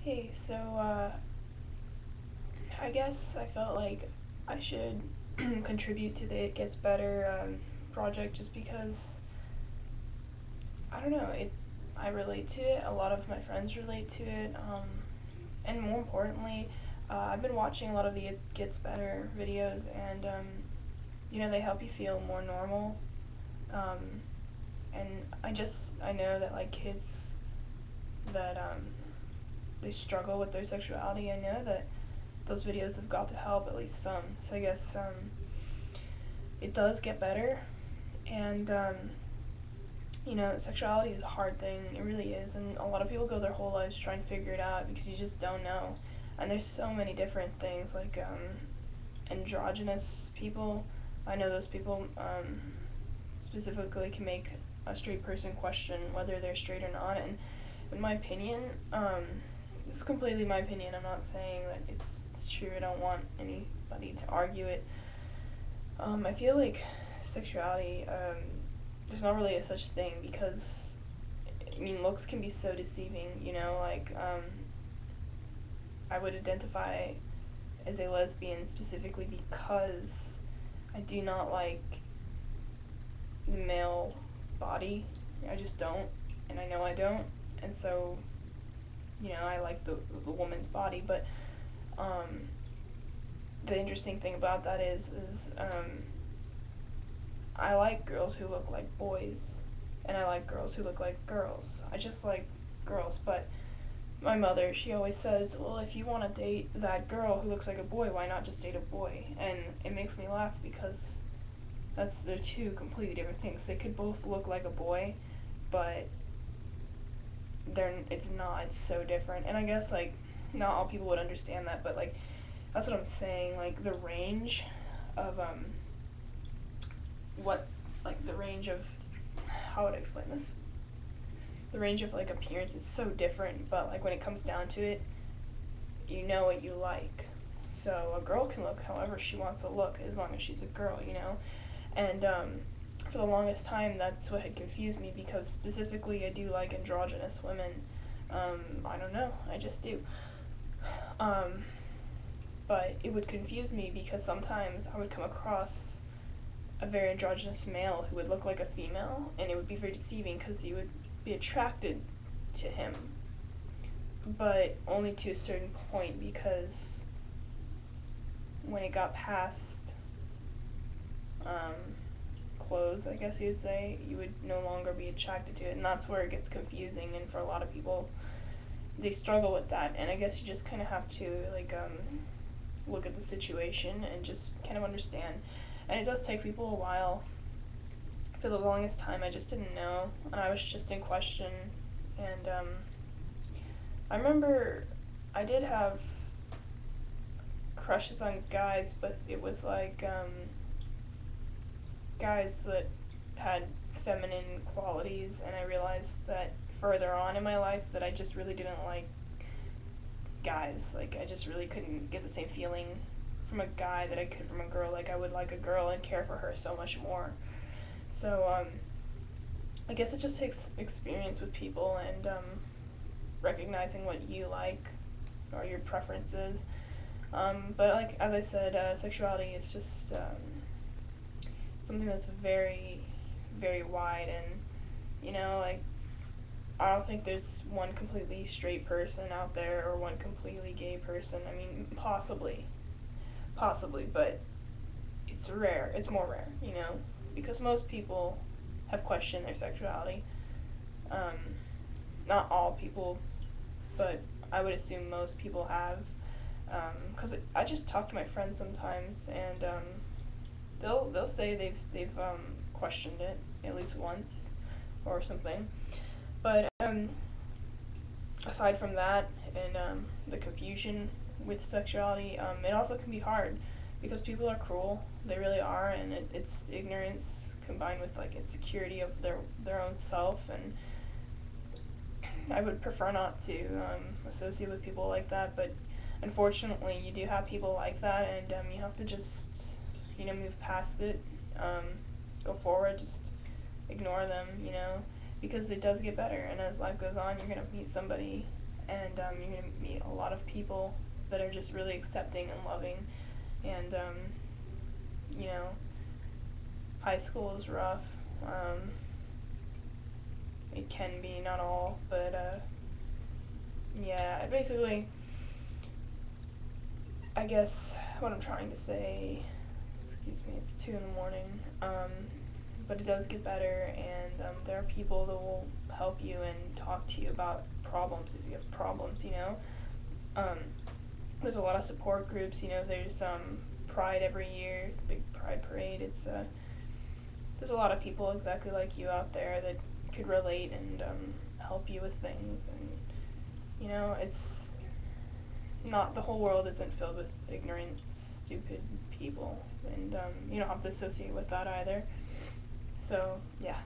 Hey, I guess I felt like I should contribute to the It Gets Better project just because, I don't know, I relate to it, a lot of my friends relate to it, and more importantly, I've been watching a lot of the It Gets Better videos, and, they help you feel more normal, um, and I know that, like, kids that, they struggle with their sexuality, I know that those videos have got to help at least some. So I guess it does get better, and sexuality is a hard thing. It really is, and a lot of people go their whole lives trying to figure it out because you just don't know. And there's so many different things like androgynous people. I know those people specifically can make a straight person question whether they're straight or not. And in my opinion, this is completely my opinion. I'm not saying that it's true. I don't want anybody to argue it. I feel like sexuality, there's not really a such thing because, I mean, looks can be so deceiving, I would identify as a lesbian specifically because I do not like the male body. I just don't, and I know I don't, and so, I like the woman's body, but, the interesting thing about that is I like girls who look like boys, and I like girls who look like girls. I just like girls, but my mother, she always says, well, if you want to date that girl who looks like a boy, why not just date a boy? And it makes me laugh because they're two completely different things. They could both look like a boy, but it's so different. And I guess, like, not all people would understand that, but, like, that's what I'm saying, like, the range of, what's, like, the range of, how would I explain this? The range of, like, appearance is so different, but, like, when it comes down to it, you know what you like. So a girl can look however she wants to look as long as she's a girl. And, for the longest time, that's what had confused me because specifically I do like androgynous women. I don't know, I just do. But it would confuse me because sometimes I would come across a very androgynous male who would look like a female, and it would be very deceiving because you would be attracted to him, but only to a certain point because when it got past clothes, I guess you'd say, you would no longer be attracted to it, and that's where it gets confusing, and for a lot of people, they struggle with that, and I guess you just kind of have to, like, look at the situation and just kind of understand. And it does take people a while. For the longest time, I just didn't know, and I was just in question. And I remember I did have crushes on guys, but it was like guys that had feminine qualities, and I realized that further on in my life that I just really didn't like guys. Like, I just really couldn't get the same feeling from a guy that I could from a girl. Like, I would like a girl and care for her so much more. So, I guess it just takes experience with people and recognizing what you like or your preferences. But, like, as I said, sexuality is just something that's very, very wide, and, like, I don't think there's one completely straight person out there or one completely gay person. I mean, possibly, but it's rare. It's more rare, because most people have questioned their sexuality. Um, Not all people, but I would assume most people have. Because I just talk to my friends sometimes, and they'll say they've questioned it at least once or something. But aside from that and the confusion with sexuality, it also can be hard because people are cruel. They really are, and it's ignorance combined with, like, insecurity of their own self. And I would prefer not to associate with people like that, but unfortunately, you do have people like that, and you have to just move past it, go forward, just ignore them, because it does get better, and as life goes on, you're gonna meet somebody and you're going to meet a lot of people that are just really accepting and loving, and you know, high school is rough. It can be, not all, but yeah, basically, I guess what I'm trying to say, excuse me, it's 2 in the morning, but it does get better, and there are people that will help you and talk to you about problems if you have problems, you know. There's a lot of support groups, you know, there's Pride every year, big Pride parade. There's a lot of people exactly like you out there that could relate and help you with things, and you know, it's not, the whole world isn't filled with ignorant, stupid people, and you don't have to associate with that either. So yeah.